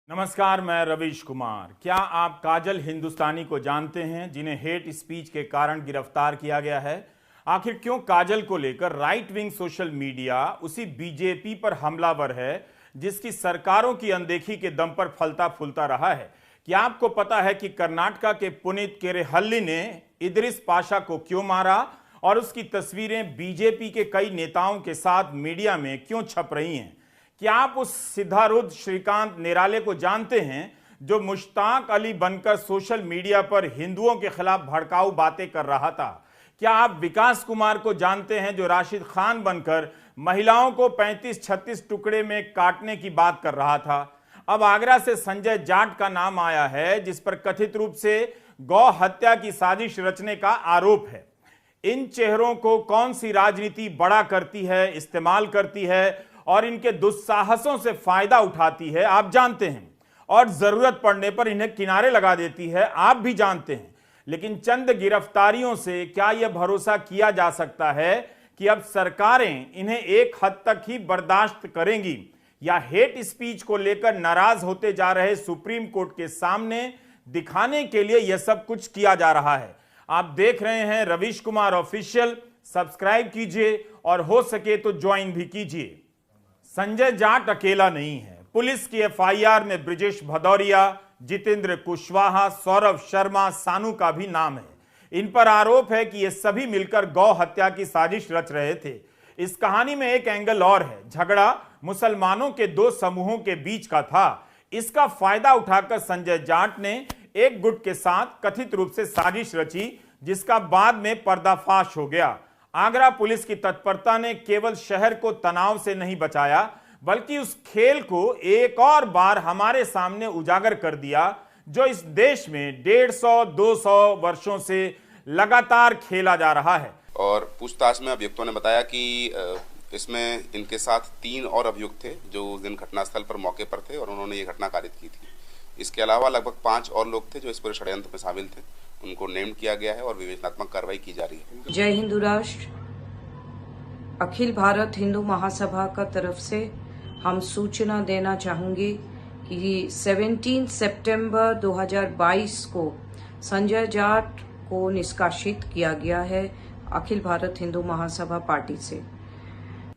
नमस्कार, मैं रवीश कुमार। क्या आप काजल हिंदुस्तानी को जानते हैं, जिन्हें हेट स्पीच के कारण गिरफ्तार किया गया है? आखिर क्यों काजल को लेकर राइट विंग सोशल मीडिया उसी बीजेपी पर हमलावर है, जिसकी सरकारों की अनदेखी के दम पर फलता फूलता रहा है? क्या आपको पता है कि कर्नाटका के पुनीत केरेहल्ली ने इदरिस पाशा को क्यों मारा और उसकी तस्वीरें बीजेपी के कई नेताओं के साथ मीडिया में क्यों छप रही हैं? क्या आप उस सिद्धारूढ़ श्रीकांत निराले को जानते हैं, जो मुश्ताक अली बनकर सोशल मीडिया पर हिंदुओं के खिलाफ भड़काऊ बातें कर रहा था? क्या आप विकास कुमार को जानते हैं, जो राशिद खान बनकर महिलाओं को 35-36 टुकड़े में काटने की बात कर रहा था? अब आगरा से संजय जाट का नाम आया है, जिस पर कथित रूप से गौ हत्या की साजिश रचने का आरोप है। इन चेहरों को कौन सी राजनीति बड़ा करती है, इस्तेमाल करती है और इनके दुस्साहसों से फायदा उठाती है, आप जानते हैं, और जरूरत पड़ने पर इन्हें किनारे लगा देती है, आप भी जानते हैं। लेकिन चंद गिरफ्तारियों से क्या यह भरोसा किया जा सकता है कि अब सरकारें इन्हें एक हद तक ही बर्दाश्त करेंगी, या हेट स्पीच को लेकर नाराज होते जा रहे सुप्रीम कोर्ट के सामने दिखाने के लिए यह सब कुछ किया जा रहा है? आप देख रहे हैं रवीश कुमार ऑफिशियल। सब्सक्राइब कीजिए और हो सके तो ज्वाइन भी कीजिए। संजय जाट अकेला नहीं है। पुलिस की एफआईआर में ब्रिजेश भदौरिया, जितेंद्र कुशवाहा, सौरभ शर्मा, सानू का भी नाम है। इन पर आरोप है कि ये सभी मिलकर गौ हत्या की साजिश रच रहे थे। इस कहानी में एक एंगल और है। झगड़ा मुसलमानों के दो समूहों के बीच का था। इसका फायदा उठाकर संजय जाट ने एक गुट के साथ कथित रूप से साजिश रची, जिसका बाद में पर्दाफाश हो गया। आगरा पुलिस की तत्परता ने केवल शहर को तनाव से नहीं बचाया, बल्कि उस खेल को एक और बार हमारे सामने उजागर कर दिया, जो इस देश में 150-200 वर्षों से लगातार खेला जा रहा है। और पूछताछ में अभियुक्तों ने बताया कि इसमें इनके साथ 3 और अभियुक्त थे, जो उस दिन घटनास्थल पर मौके पर थे और उन्होंने ये घटना कारित की थी। इसके अलावा लगभग 5 और लोग थे जो इस पूरे षड्यंत्र में शामिल थे। उनको नेम्ड किया गया है और विवेचनात्मक कार्रवाई की जा रही है। जय हिंदू राष्ट्र। अखिल भारत हिंदू महासभा का तरफ से हम सूचना देना चाहूंगी कि 17 सितंबर 2022 को संजय जाट को निष्कासित किया गया है अखिल भारत हिंदू महासभा पार्टी से।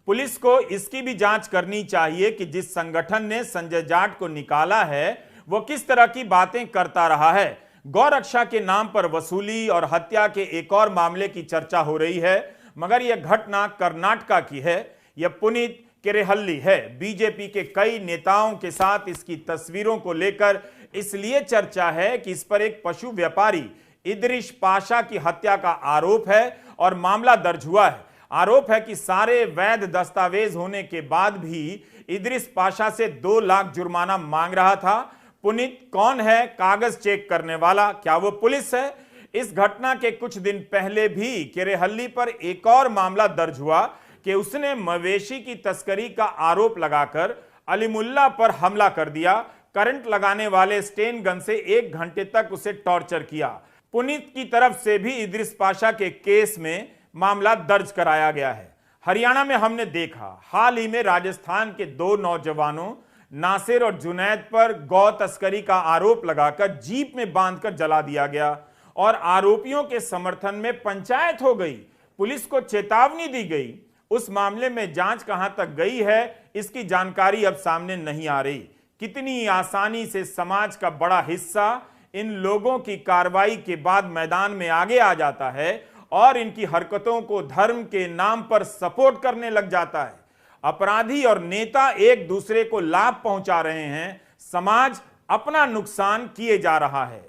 पुलिस को इसकी भी जांच करनी चाहिए कि जिस संगठन ने संजय जाट को निकाला है, वो किस तरह की बातें करता रहा है। गौ रक्षा के नाम पर वसूली और हत्या के एक और मामले की चर्चा हो रही है, मगर यह घटना कर्नाटका की है। यह पुनीत केरेहल्ली है। बीजेपी के कई नेताओं के साथ इसकी तस्वीरों को लेकर इसलिए चर्चा है कि इस पर एक पशु व्यापारी इदरिस पाशा की हत्या का आरोप है और मामला दर्ज हुआ है। आरोप है कि सारे वैध दस्तावेज होने के बाद भी इदरिस पाशा से 2 लाख जुर्माना मांग रहा था। पुनीत कौन है कागज चेक करने वाला? क्या वो पुलिस है? इस घटना के कुछ दिन पहले भी केरेहल्ली पर एक और मामला दर्ज हुआ कि उसने मवेशी की तस्करी का आरोप लगाकर अलीमुल्ला पर हमला कर दिया। करंट लगाने वाले स्टेन गन से 1 घंटे तक उसे टॉर्चर किया। पुनीत की तरफ से भी इदरिस पाशा के केस में मामला दर्ज कराया गया है। हरियाणा में हमने देखा, हाल ही में राजस्थान के 2 नौजवानों नासिर और जुनैद पर गौ तस्करी का आरोप लगाकर जीप में बांधकर जला दिया गया और आरोपियों के समर्थन में पंचायत हो गई। पुलिस को चेतावनी दी गई। उस मामले में जांच कहां तक गई है, इसकी जानकारी अब सामने नहीं आ रही। कितनी आसानी से समाज का बड़ा हिस्सा इन लोगों की कार्रवाई के बाद मैदान में आगे आ जाता है और इनकी हरकतों को धर्म के नाम पर सपोर्ट करने लग जाता है। अपराधी और नेता एक दूसरे को लाभ पहुंचा रहे हैं, समाज अपना नुकसान किए जा रहा है।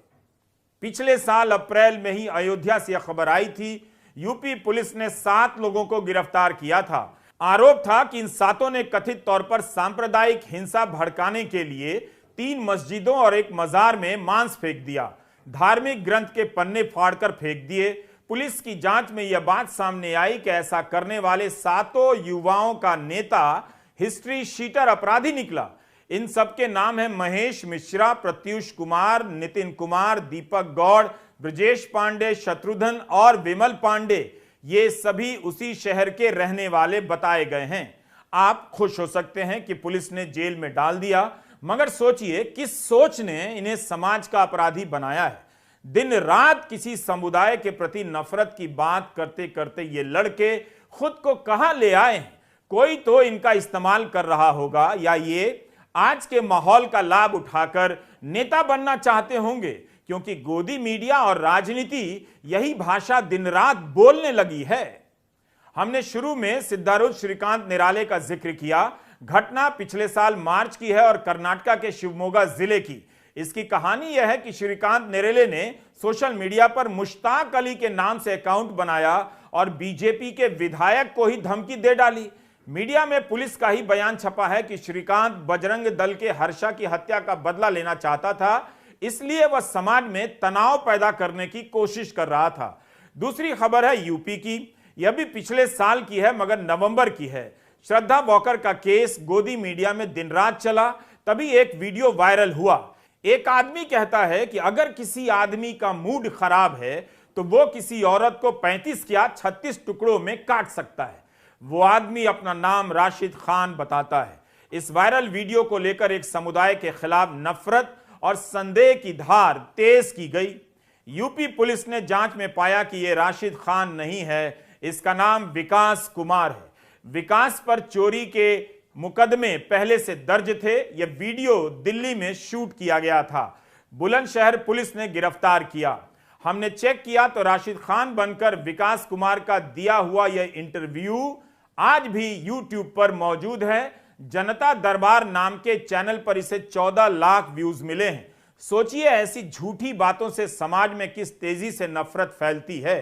पिछले साल अप्रैल में ही अयोध्या से यह खबर आई थी। यूपी पुलिस ने 7 लोगों को गिरफ्तार किया था। आरोप था कि इन 7 ने कथित तौर पर सांप्रदायिक हिंसा भड़काने के लिए 3 मस्जिदों और एक मजार में मांस फेंक दिया। धार्मिक ग्रंथ के पन्ने फाड़कर फेंक दिए। पुलिस की जांच में यह बात सामने आई कि ऐसा करने वाले 7 युवाओं का नेता हिस्ट्री शीटर अपराधी निकला। इन सबके नाम हैं महेश मिश्रा, प्रत्युष कुमार, नितिन कुमार, दीपक गौड़, ब्रजेश पांडे, शत्रुघ्न और विमल पांडे। ये सभी उसी शहर के रहने वाले बताए गए हैं। आप खुश हो सकते हैं कि पुलिस ने जेल में डाल दिया, मगर सोचिए किस सोच ने इन्हें समाज का अपराधी बनाया है। दिन रात किसी समुदाय के प्रति नफरत की बात करते करते ये लड़के खुद को कहां ले आए हैं। कोई तो इनका इस्तेमाल कर रहा होगा, या ये आज के माहौल का लाभ उठाकर नेता बनना चाहते होंगे, क्योंकि गोदी मीडिया और राजनीति यही भाषा दिन रात बोलने लगी है। हमने शुरू में सिद्धारूढ़ श्रीकांत निराले का जिक्र किया। घटना पिछले साल मार्च की है और कर्नाटक के शिवमोगा जिले की। इसकी कहानी यह है कि श्रीकांत निराले ने सोशल मीडिया पर मुश्ताक अली के नाम से अकाउंट बनाया और बीजेपी के विधायक को ही धमकी दे डाली। मीडिया में पुलिस का ही बयान छपा है कि श्रीकांत बजरंग दल के हर्षा की हत्या का बदला लेना चाहता था, इसलिए वह समाज में तनाव पैदा करने की कोशिश कर रहा था। दूसरी खबर है यूपी की। यह भी पिछले साल की है मगर नवंबर की है। श्रद्धा वॉकर का केस गोदी मीडिया में दिन रात चला, तभी एक वीडियो वायरल हुआ। एक आदमी कहता है कि अगर किसी आदमी का मूड खराब है तो वो किसी औरत को 35 या 36 टुकड़ों में काट सकता है। वो आदमी अपना नाम राशिद खान बताता है। इस वायरल वीडियो को लेकर एक समुदाय के खिलाफ नफरत और संदेह की धार तेज की गई। यूपी पुलिस ने जांच में पाया कि यह राशिद खान नहीं है, इसका नाम विकास कुमार है। विकास पर चोरी के मुकदमे पहले से दर्ज थे। यह वीडियो दिल्ली में शूट किया गया था। बुलंदशहर पुलिस ने गिरफ्तार किया। हमने चेक किया तो राशिद खान बनकर विकास कुमार का दिया हुआ यह इंटरव्यू आज भी यूट्यूब पर मौजूद है। जनता दरबार नाम के चैनल पर इसे 14 लाख व्यूज मिले हैं। सोचिए ऐसी झूठी बातों से समाज में किस तेजी से नफरत फैलती है।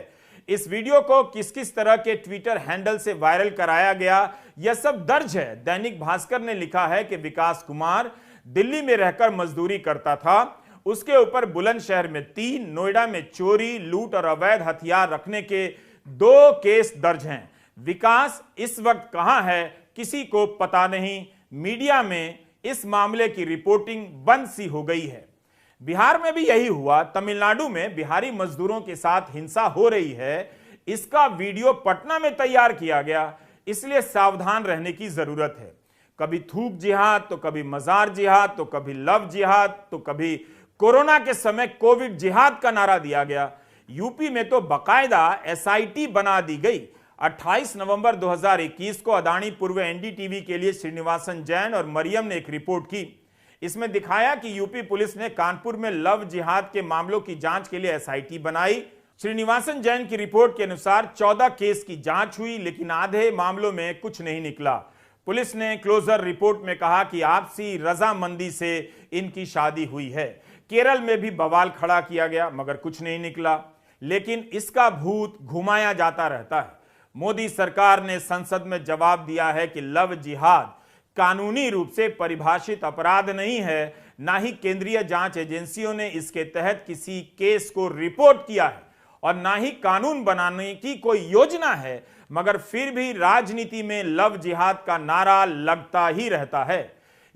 इस वीडियो को किस किस तरह के ट्विटर हैंडल से वायरल कराया गया, यह सब दर्ज है। दैनिक भास्कर ने लिखा है कि विकास कुमार दिल्ली में रहकर मजदूरी करता था। उसके ऊपर बुलंदशहर में 3, नोएडा में चोरी, लूट और अवैध हथियार रखने के 2 केस दर्ज हैं। विकास इस वक्त कहां है किसी को पता नहीं। मीडिया में इस मामले की रिपोर्टिंग बंद सी हो गई है। बिहार में भी यही हुआ। तमिलनाडु में बिहारी मजदूरों के साथ हिंसा हो रही है। इसका वीडियो पटना में तैयार किया गया, इसलिए सावधान रहने की जरूरत है। कभी थूक जिहाद तो कभी मजार जिहाद तो कभी लव जिहाद तो कभी कोरोना के समय कोविड जिहाद का नारा दिया गया। यूपी में तो बाकायदा एसआईटी बना दी गई। 28 नवंबर 2021 को अदानी पूर्व एनडीटीवी के लिए श्रीनिवासन जैन और मरियम ने एक रिपोर्ट की। इसमें दिखाया कि यूपी पुलिस ने कानपुर में लव जिहाद के मामलों की जांच के लिए एसआईटी बनाई। श्रीनिवासन जैन की रिपोर्ट के अनुसार 14 केस की जांच हुई, लेकिन आधे मामलों में कुछ नहीं निकला। पुलिस ने क्लोजर रिपोर्ट में कहा कि आपसी रजामंदी से इनकी शादी हुई है। केरल में भी बवाल खड़ा किया गया मगर कुछ नहीं निकला। लेकिन इसका भूत घुमाया जाता रहता है। मोदी सरकार ने संसद में जवाब दिया है कि लव जिहाद कानूनी रूप से परिभाषित अपराध नहीं है, ना ही केंद्रीय जांच एजेंसियों ने इसके तहत किसी केस को रिपोर्ट किया है और ना ही कानून बनाने की कोई योजना है। मगर फिर भी राजनीति में लव जिहाद का नारा लगता ही रहता है।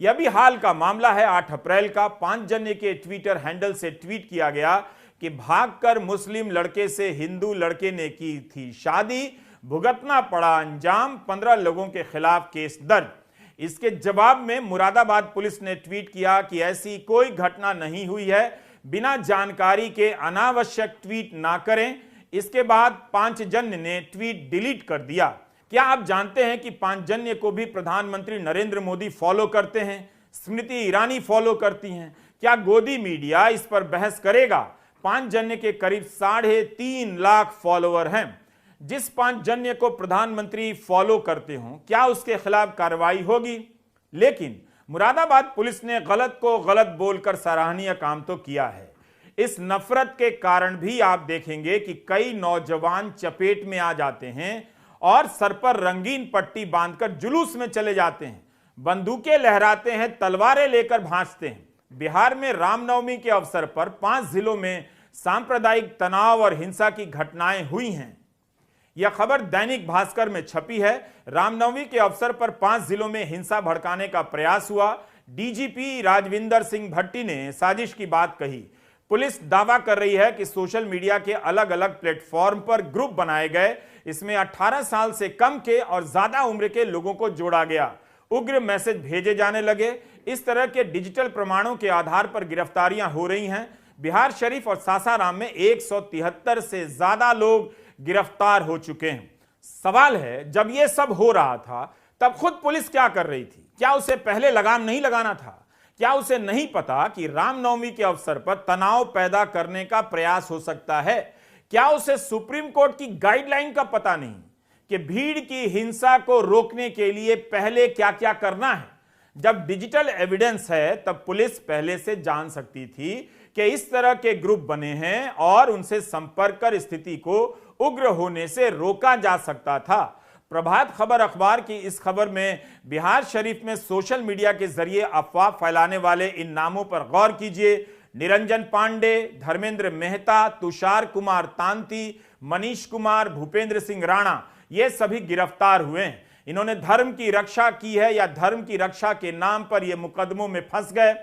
यह भी हाल का मामला है। 8 अप्रैल का 5 जने के ट्विटर हैंडल से ट्वीट किया गया कि भागकर मुस्लिम लड़के से हिंदू लड़के ने की थी शादी, भुगतना पड़ा अंजाम, 15 लोगों के खिलाफ केस दर्ज। इसके जवाब में मुरादाबाद पुलिस ने ट्वीट किया कि ऐसी कोई घटना नहीं हुई है, बिना जानकारी के अनावश्यक ट्वीट ना करें। इसके बाद पांचजन्य ने ट्वीट डिलीट कर दिया। क्या आप जानते हैं कि पांचजन्य को भी प्रधानमंत्री नरेंद्र मोदी फॉलो करते हैं, स्मृति ईरानी फॉलो करती हैं? क्या गोदी मीडिया इस पर बहस करेगा? पांचजन्य के करीब 3.5 लाख फॉलोअर हैं। जिस पांचजन्य को प्रधानमंत्री फॉलो करते हो, क्या उसके खिलाफ कार्रवाई होगी? लेकिन मुरादाबाद पुलिस ने गलत को गलत बोलकर सराहनीय काम तो किया है। इस नफरत के कारण भी आप देखेंगे कि कई नौजवान चपेट में आ जाते हैं और सर पर रंगीन पट्टी बांधकर जुलूस में चले जाते हैं, बंदूकें लहराते हैं, तलवारें लेकर भांजते हैं। बिहार में रामनवमी के अवसर पर 5 जिलों में सांप्रदायिक तनाव और हिंसा की घटनाएं हुई हैं। यह खबर दैनिक भास्कर में छपी है। रामनवमी के अवसर पर 5 जिलों में हिंसा भड़काने का प्रयास हुआ। डीजीपी राजविंदर सिंह भट्टी ने साजिश की बात कही। पुलिस दावा कर रही है कि सोशल मीडिया के अलग अलग प्लेटफॉर्म पर ग्रुप बनाए गए। इसमें 18 साल से कम के और ज्यादा उम्र के लोगों को जोड़ा गया। उग्र मैसेज भेजे जाने लगे। इस तरह के डिजिटल प्रमाणों के आधार पर गिरफ्तारियां हो रही हैं। बिहार शरीफ और सासाराम में 173 से ज्यादा लोग गिरफ्तार हो चुके हैं। सवाल है, जब यह सब हो रहा था तब खुद पुलिस क्या कर रही थी? क्या उसे पहले लगाम नहीं लगाना था? क्या उसे नहीं पता कि रामनवमी के अवसर पर तनाव पैदा करने का प्रयास हो सकता है? क्या उसे सुप्रीम कोर्ट की गाइडलाइन का पता नहीं कि भीड़ की हिंसा को रोकने के लिए पहले क्या क्या करना है? जब डिजिटल एविडेंस है तब पुलिस पहले से जान सकती थी कि इस तरह के ग्रुप बने हैं और उनसे संपर्क कर स्थिति को उग्र होने से रोका जा सकता था। प्रभात खबर अखबार की इस खबर में बिहार शरीफ में सोशल मीडिया के जरिए अफवाह फैलाने वाले इन नामों पर गौर कीजिए। निरंजन पांडे, धर्मेंद्र मेहता, तुषार कुमार तांती, मनीष कुमार, भूपेंद्र सिंह राणा, ये सभी गिरफ्तार हुए हैं। इन्होंने धर्म की रक्षा की है या धर्म की रक्षा के नाम पर ये मुकदमों में फंस गए।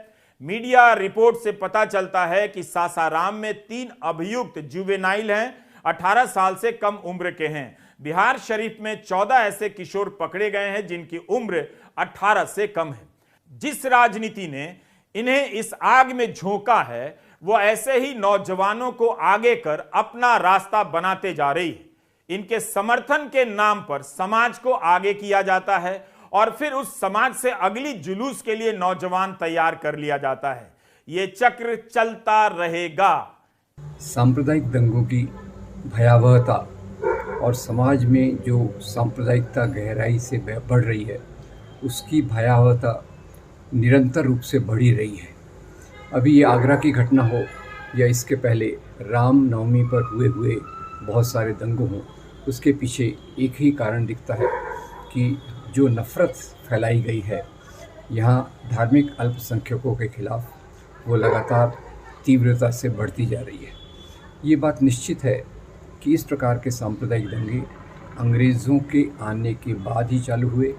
मीडिया रिपोर्ट से पता चलता है कि सासाराम में 3 अभियुक्त जुवेनाइल हैं, 18 साल से कम उम्र के हैं। बिहार शरीफ में 14 ऐसे किशोर पकड़े गए हैं जिनकी उम्र 18 से कम है। जिस राजनीति ने इन्हें इस आग में झोंका है वो ऐसे ही नौजवानों को आगे कर अपना रास्ता बनाते जा रही है। इनके समर्थन के नाम पर समाज को आगे किया जाता है और फिर उस समाज से अगली जुलूस के लिए नौजवान तैयार कर लिया जाता है। ये चक्र चलता रहेगा। सांप्रदायिक दंगों की भयावहता और समाज में जो सांप्रदायिकता गहराई से बढ़ रही है उसकी भयावहता निरंतर रूप से बढ़ी रही है। अभी ये आगरा की घटना हो या इसके पहले राम नवमी पर हुए बहुत सारे दंगों हों, उसके पीछे एक ही कारण दिखता है कि जो नफ़रत फैलाई गई है यहाँ धार्मिक अल्पसंख्यकों के खिलाफ, वो लगातार तीव्रता से बढ़ती जा रही है। ये बात निश्चित है कि इस प्रकार के सांप्रदायिक दंगे अंग्रेज़ों के आने के बाद ही चालू हुए।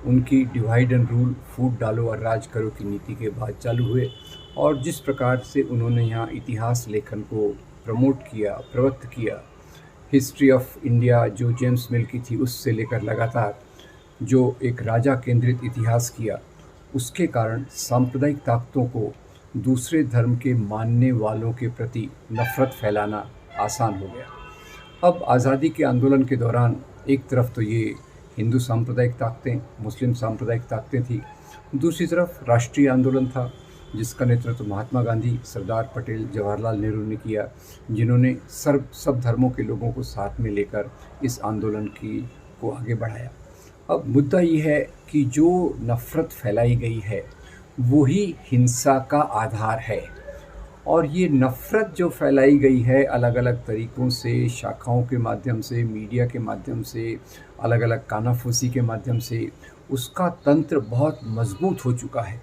उनकी डिवाइड एंड रूल, फूट डालो और राज करो की नीति के बाद चालू हुए और जिस प्रकार से उन्होंने यहाँ इतिहास लेखन को प्रमोट किया, प्रवृत्त किया, हिस्ट्री ऑफ इंडिया जो जेम्स मिल की थी उससे लेकर लगातार जो एक राजा केंद्रित इतिहास किया, उसके कारण सांप्रदायिक ताकतों को दूसरे धर्म के मानने वालों के प्रति नफ़रत फैलाना आसान हो गया। अब आज़ादी के आंदोलन के दौरान एक तरफ तो ये हिंदू सांप्रदायिक ताकतें, मुस्लिम सांप्रदायिक ताकतें थी, दूसरी तरफ राष्ट्रीय आंदोलन था जिसका नेतृत्व महात्मा गांधी, सरदार पटेल, जवाहरलाल नेहरू ने किया, जिन्होंने सब धर्मों के लोगों को साथ में लेकर इस आंदोलन को आगे बढ़ाया। अब मुद्दा ये है कि जो नफ़रत फैलाई गई है वही हिंसा का आधार है और ये नफ़रत जो फैलाई गई है अलग अलग तरीक़ों से, शाखाओं के माध्यम से, मीडिया के माध्यम से, अलग अलग कानाफूसी के माध्यम से, उसका तंत्र बहुत मजबूत हो चुका है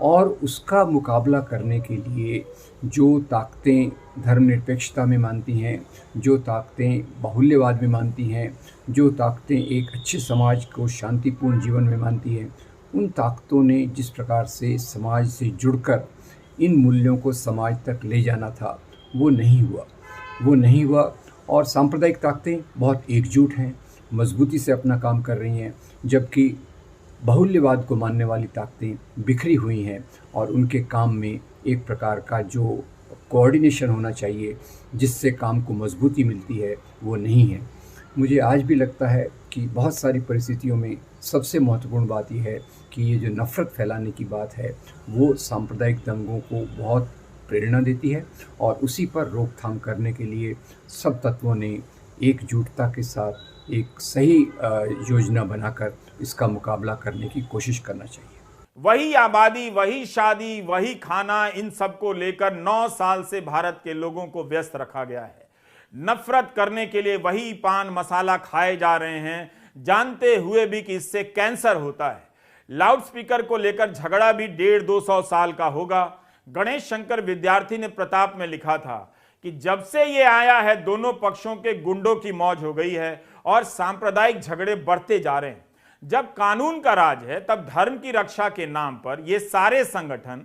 और उसका मुकाबला करने के लिए जो ताकतें धर्मनिरपेक्षता में मानती हैं, जो ताकतें बाहुल्यवाद में मानती हैं, जो ताकतें एक अच्छे समाज को शांतिपूर्ण जीवन में मानती हैं, उन ताकतों ने जिस प्रकार से समाज से जुड़कर इन मूल्यों को समाज तक ले जाना था वो नहीं हुआ और सांप्रदायिक ताकतें बहुत एकजुट हैं, मजबूती से अपना काम कर रही हैं, जबकि बाहुल्यवाद को मानने वाली ताकतें बिखरी हुई हैं और उनके काम में एक प्रकार का जो कोऑर्डिनेशन होना चाहिए जिससे काम को मजबूती मिलती है वो नहीं है। मुझे आज भी लगता है कि बहुत सारी परिस्थितियों में सबसे महत्वपूर्ण बात यह है कि ये जो नफ़रत फैलाने की बात है वो सांप्रदायिक दंगों को बहुत प्रेरणा देती है और उसी पर रोकथाम करने के लिए सब तत्वों ने एकजुटता के साथ एक सही योजना बनाकर इसका मुकाबला करने की कोशिश करना चाहिए। वही आबादी, वही शादी, वही खाना, इन सब को लेकर 9 साल से भारत के लोगों को व्यस्त रखा गया है। नफरत करने के लिए वही पान मसाला खाए जा रहे हैं, जानते हुए भी कि इससे कैंसर होता है। लाउडस्पीकर को लेकर झगड़ा भी 150-200 साल का होगा। गणेश शंकर विद्यार्थी ने प्रताप में लिखा था कि जब से ये आया है दोनों पक्षों के गुंडों की मौज हो गई है और सांप्रदायिक झगड़े बढ़ते जा रहे हैं। जब कानून का राज है तब धर्म की रक्षा के नाम पर ये सारे संगठन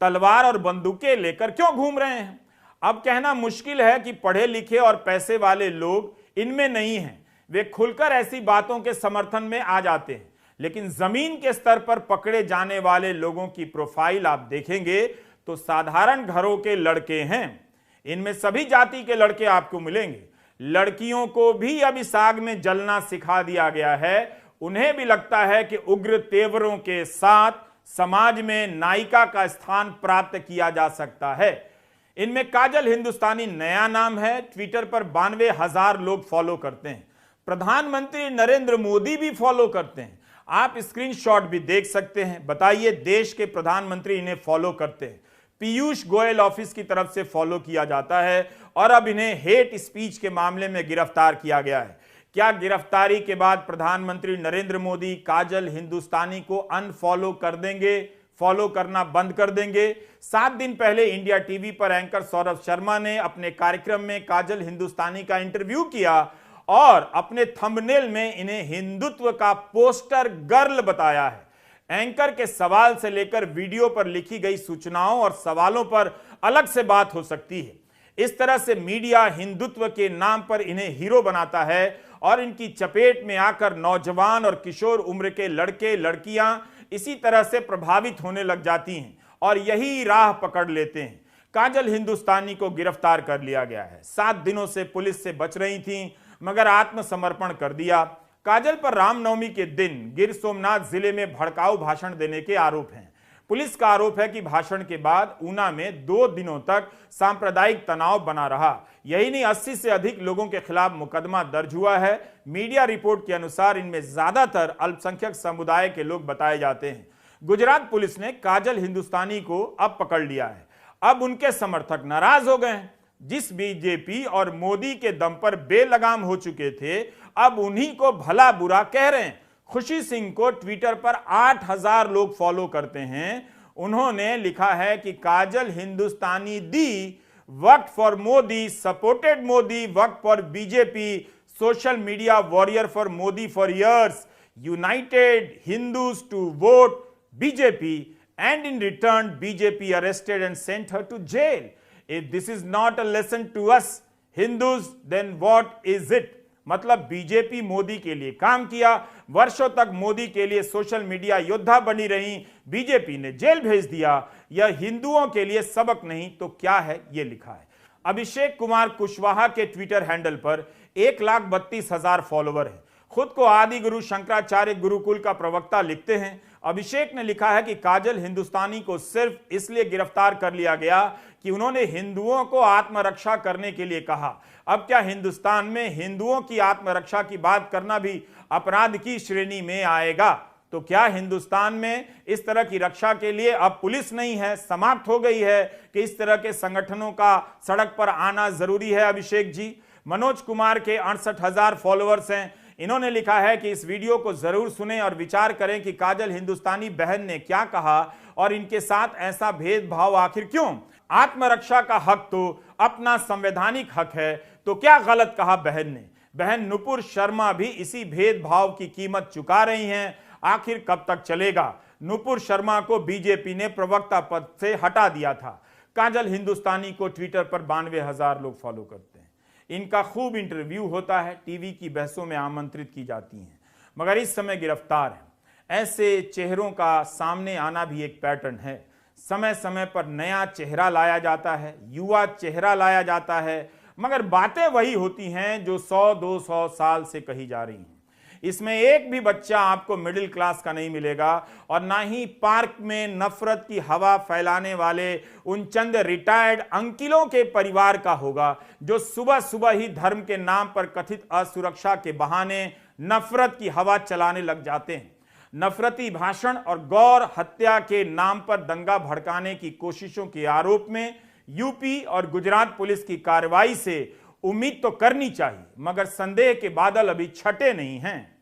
तलवार और बंदूकें लेकर क्यों घूम रहे हैं? अब कहना मुश्किल है कि पढ़े लिखे और पैसे वाले लोग इनमें नहीं हैं, वे खुलकर ऐसी बातों के समर्थन में आ जाते हैं। लेकिन जमीन के स्तर पर पकड़े जाने वाले लोगों की प्रोफाइल आप देखेंगे तो साधारण घरों के लड़के हैं। इनमें सभी जाति के लड़के आपको मिलेंगे। लड़कियों को भी अब इस आग में जलना सिखा दिया गया है। उन्हें भी लगता है कि उग्र तेवरों के साथ समाज में नायिका का स्थान प्राप्त किया जा सकता है। इनमें काजल हिंदुस्तानी नया नाम है। ट्विटर पर 92,000 लोग फॉलो करते हैं। प्रधानमंत्री नरेंद्र मोदी भी फॉलो करते हैं। आप स्क्रीनशॉट भी देख सकते हैं। बताइए, देश के प्रधानमंत्री इन्हें फॉलो करते हैं। पीयूष गोयल ऑफिस की तरफ से फॉलो किया जाता है और अब इन्हें हेट स्पीच के मामले में गिरफ्तार किया गया है। क्या गिरफ्तारी के बाद प्रधानमंत्री नरेंद्र मोदी काजल हिंदुस्तानी को अनफॉलो कर देंगे, फॉलो करना बंद कर देंगे? 7 दिन पहले इंडिया टीवी पर एंकर सौरभ शर्मा ने अपने कार्यक्रम में काजल हिंदुस्तानी का इंटरव्यू किया और अपने थंबनेल में इन्हें हिंदुत्व का पोस्टर गर्ल बताया है। एंकर के सवाल से लेकर वीडियो पर लिखी गई सूचनाओं और सवालों पर अलग से बात हो सकती है। इस तरह से मीडिया हिंदुत्व के नाम पर इन्हें हीरो बनाता है और इनकी चपेट में आकर नौजवान और किशोर उम्र के लड़के लड़कियां इसी तरह से प्रभावित होने लग जाती हैं और यही राह पकड़ लेते हैं। काजल हिंदुस्तानी को गिरफ्तार कर लिया गया है। 7 दिनों से पुलिस से बच रही थी मगर आत्मसमर्पण कर दिया। काजल पर रामनवमी के दिन गिर सोमनाथ जिले में भड़काऊ भाषण देने के आरोप हैं। पुलिस का आरोप है कि भाषण के बाद ऊना में 2 दिनों तक सांप्रदायिक तनाव बना रहा। यही नहीं, 80 से अधिक लोगों के खिलाफ मुकदमा दर्ज हुआ है। मीडिया रिपोर्ट के अनुसार इनमें ज्यादातर अल्पसंख्यक समुदाय के लोग बताए जाते हैं। गुजरात पुलिस ने काजल हिंदुस्तानी को अब पकड़ लिया है। अब उनके समर्थक नाराज हो गए हैं। जिस बीजेपी और मोदी के दम पर बेलगाम हो चुके थे, अब उन्हीं को भला बुरा कह रहे हैं। खुशी सिंह को ट्विटर पर 8,000 लोग फॉलो करते हैं। उन्होंने लिखा है कि Kajal Hindustani the work for Modi, supported Modi, work for BJP, social media warrior for Modi for years, united Hindus to vote BJP and in return BJP arrested and sent her to jail. If this is not a lesson to us Hindus, then what is it? मतलब BJP Modi के लिए काम किया, वर्षों तक मोदी के लिए social media योद्धा बनी रही, बीजेपी ने जेल भेज दिया। यह हिंदुओं के लिए सबक नहीं तो क्या है, ये लिखा है। अभिषेक कुमार कुशवाहा के ट्विटर हैंडल पर 1,32,000 फॉलोवर हैं। खुद को आदि गुरु शंकराचार्य गुरुकुल का प्रवक्ता लिखते हैं। अभिषेक ने लिखा है कि काजल हिंदुस्तानी को सिर्फ इसलिए गिरफ्तार कर लिया गया कि उन्होंने हिंदुओं को आत्मरक्षा करने के लिए कहा। अब क्या हिंदुस्तान में हिंदुओं की आत्मरक्षा की बात करना भी अपराध की श्रेणी में आएगा? तो क्या हिंदुस्तान में इस तरह की रक्षा के लिए अब पुलिस नहीं है, समाप्त हो गई है कि इस तरह के संगठनों का सड़क पर आना जरूरी है? अभिषेक जी, मनोज कुमार के 68,000 फॉलोअर्स हैं। इन्होंने लिखा है कि इस वीडियो को जरूर सुनें और विचार करें कि काजल हिंदुस्तानी बहन ने क्या कहा और इनके साथ ऐसा भेदभाव आखिर क्यों? आत्मरक्षा का हक तो अपना संवैधानिक हक है, तो क्या गलत कहा बहन ने? बहन नुपुर शर्मा भी इसी भेदभाव की कीमत चुका रही हैं। आखिर कब तक चलेगा? नुपुर शर्मा को बीजेपी ने प्रवक्ता पद से हटा दिया था। काजल हिंदुस्तानी को ट्विटर पर 92,000 लोग फॉलो करते हैं। इनका खूब इंटरव्यू होता है, टीवी की बहसों में आमंत्रित की जाती हैं, मगर इस समय गिरफ्तार हैं। ऐसे चेहरों का सामने आना भी एक पैटर्न है। समय समय पर नया चेहरा लाया जाता है, युवा चेहरा लाया जाता है, मगर बातें वही होती हैं जो 100-200 साल से कही जा रही हैं। इसमें एक भी बच्चा आपको मिडिल क्लास का नहीं मिलेगा और ना ही पार्क में नफरत की हवा फैलाने वाले उन चंद रिटायर्ड अंकिलों के परिवार का होगा जो सुबह सुबह ही धर्म के नाम पर कथित असुरक्षा के बहाने नफरत की हवा चलाने लग जाते हैं। नफरती भाषण और गौर हत्या के नाम पर दंगा भड़काने की कोशिशों के आरोप में यूपी और गुजरात पुलिस की कार्रवाई से उम्मीद तो करनी चाहिए, मगर संदेह के बादल अभी छटे नहीं हैं।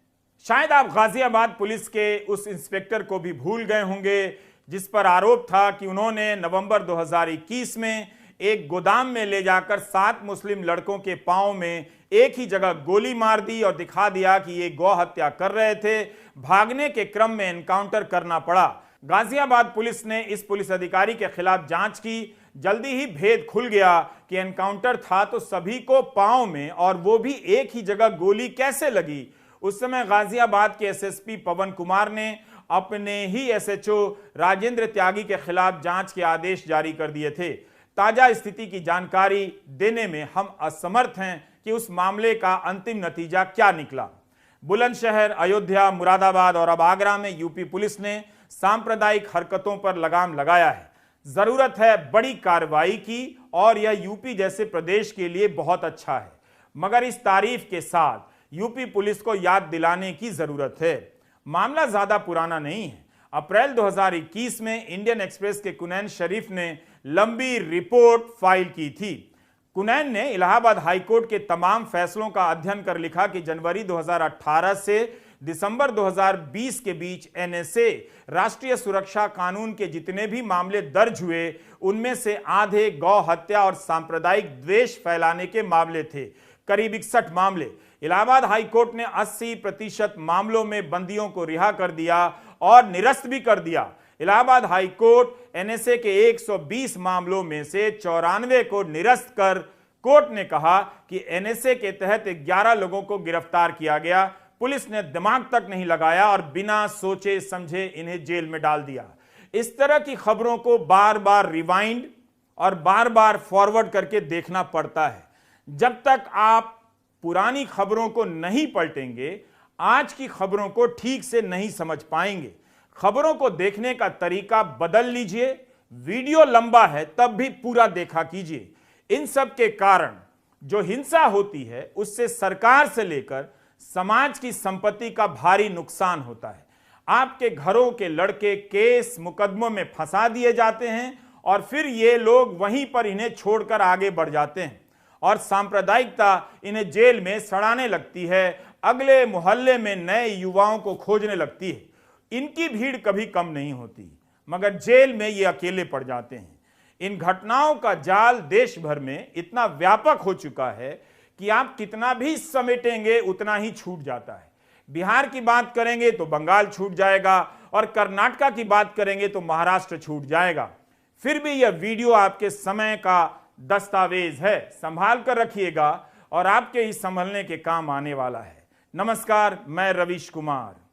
शायद आप गाजियाबाद पुलिस के उस इंस्पेक्टर को भी भूल गए होंगे जिस पर आरोप था कि उन्होंने नवंबर 2021 में एक गोदाम में ले जाकर 7 मुस्लिम लड़कों के पांव में एक ही जगह गोली मार दी और दिखा दिया कि ये गौ हत्या कर रहे थे। भागने के क्रम में एनकाउंटर करना पड़ा। गाजियाबाद पुलिस ने इस पुलिस अधिकारी के खिलाफ जांच की। जल्दी ही भेद खुल गया कि एनकाउंटर था तो सभी को पांव में, और वो भी एक ही जगह गोली कैसे लगी। उस समय गाजियाबाद के एसएसपी पवन कुमार ने अपने ही एसएचओ राजेंद्र त्यागी के खिलाफ जांच के आदेश जारी कर दिए थे। ताजा स्थिति की जानकारी देने में हम असमर्थ हैं कि उस मामले का अंतिम नतीजा क्या निकला। बुलंदशहर, अयोध्या, मुरादाबाद और अब आगरा में यूपी पुलिस ने सांप्रदायिक हरकतों पर लगाम लगाया है। जरूरत है बड़ी कार्रवाई की और यह यूपी जैसे प्रदेश के लिए बहुत अच्छा है, मगर इस तारीफ के साथ यूपी पुलिस को याद दिलाने की जरूरत है। मामला ज्यादा पुराना नहीं है। अप्रैल 2021 में इंडियन एक्सप्रेस के कुनैन शरीफ ने लंबी रिपोर्ट फाइल की थी। कुनैन ने इलाहाबाद हाईकोर्ट के तमाम फैसलों का अध्ययन कर लिखा कि जनवरी 2018 से दिसंबर 2020 के बीच एनएसए राष्ट्रीय सुरक्षा कानून के जितने भी मामले दर्ज हुए उनमें से आधे गौ हत्या और सांप्रदायिक द्वेष फैलाने के मामले थे, करीब 61 मामले। इलाहाबाद हाईकोर्ट ने 80% मामलों में बंदियों को रिहा कर दिया और निरस्त भी कर दिया। इलाहाबाद हाईकोर्ट एनएसए के 120 मामलों में से 94 को निरस्त कर कोर्ट ने कहा कि एनएसए के तहत 11 लोगों को गिरफ्तार किया गया। पुलिस ने दिमाग तक नहीं लगाया और बिना सोचे समझे इन्हें जेल में डाल दिया। इस तरह की खबरों को बार बार रिवाइंड और बार बार फॉरवर्ड करके देखना पड़ता है। जब तक आप पुरानी खबरों को नहीं पलटेंगे, आज की खबरों को ठीक से नहीं समझ पाएंगे। खबरों को देखने का तरीका बदल लीजिए। वीडियो लंबा है तब भी पूरा देखा कीजिए। इन सब के कारण जो हिंसा होती है उससे सरकार से लेकर समाज की संपत्ति का भारी नुकसान होता है। आपके घरों के लड़के केस मुकदमों में फंसा दिए जाते हैं और फिर ये लोग वहीं पर इन्हें छोड़कर आगे बढ़ जाते हैं और सांप्रदायिकता इन्हें जेल में सड़ाने लगती है, अगले मोहल्ले में नए युवाओं को खोजने लगती है। इनकी भीड़ कभी कम नहीं होती, मगर जेल में ये अकेले पड़ जाते हैं। इन घटनाओं का जाल देश भर में इतना व्यापक हो चुका है कि आप कितना भी समेटेंगे उतना ही छूट जाता है। बिहार की बात करेंगे तो बंगाल छूट जाएगा और कर्नाटक की बात करेंगे तो महाराष्ट्र छूट जाएगा। फिर भी यह वीडियो आपके समय का दस्तावेज है, संभाल कर रखिएगा और आपके ही संभलने के काम आने वाला है। नमस्कार, मैं रवीश कुमार।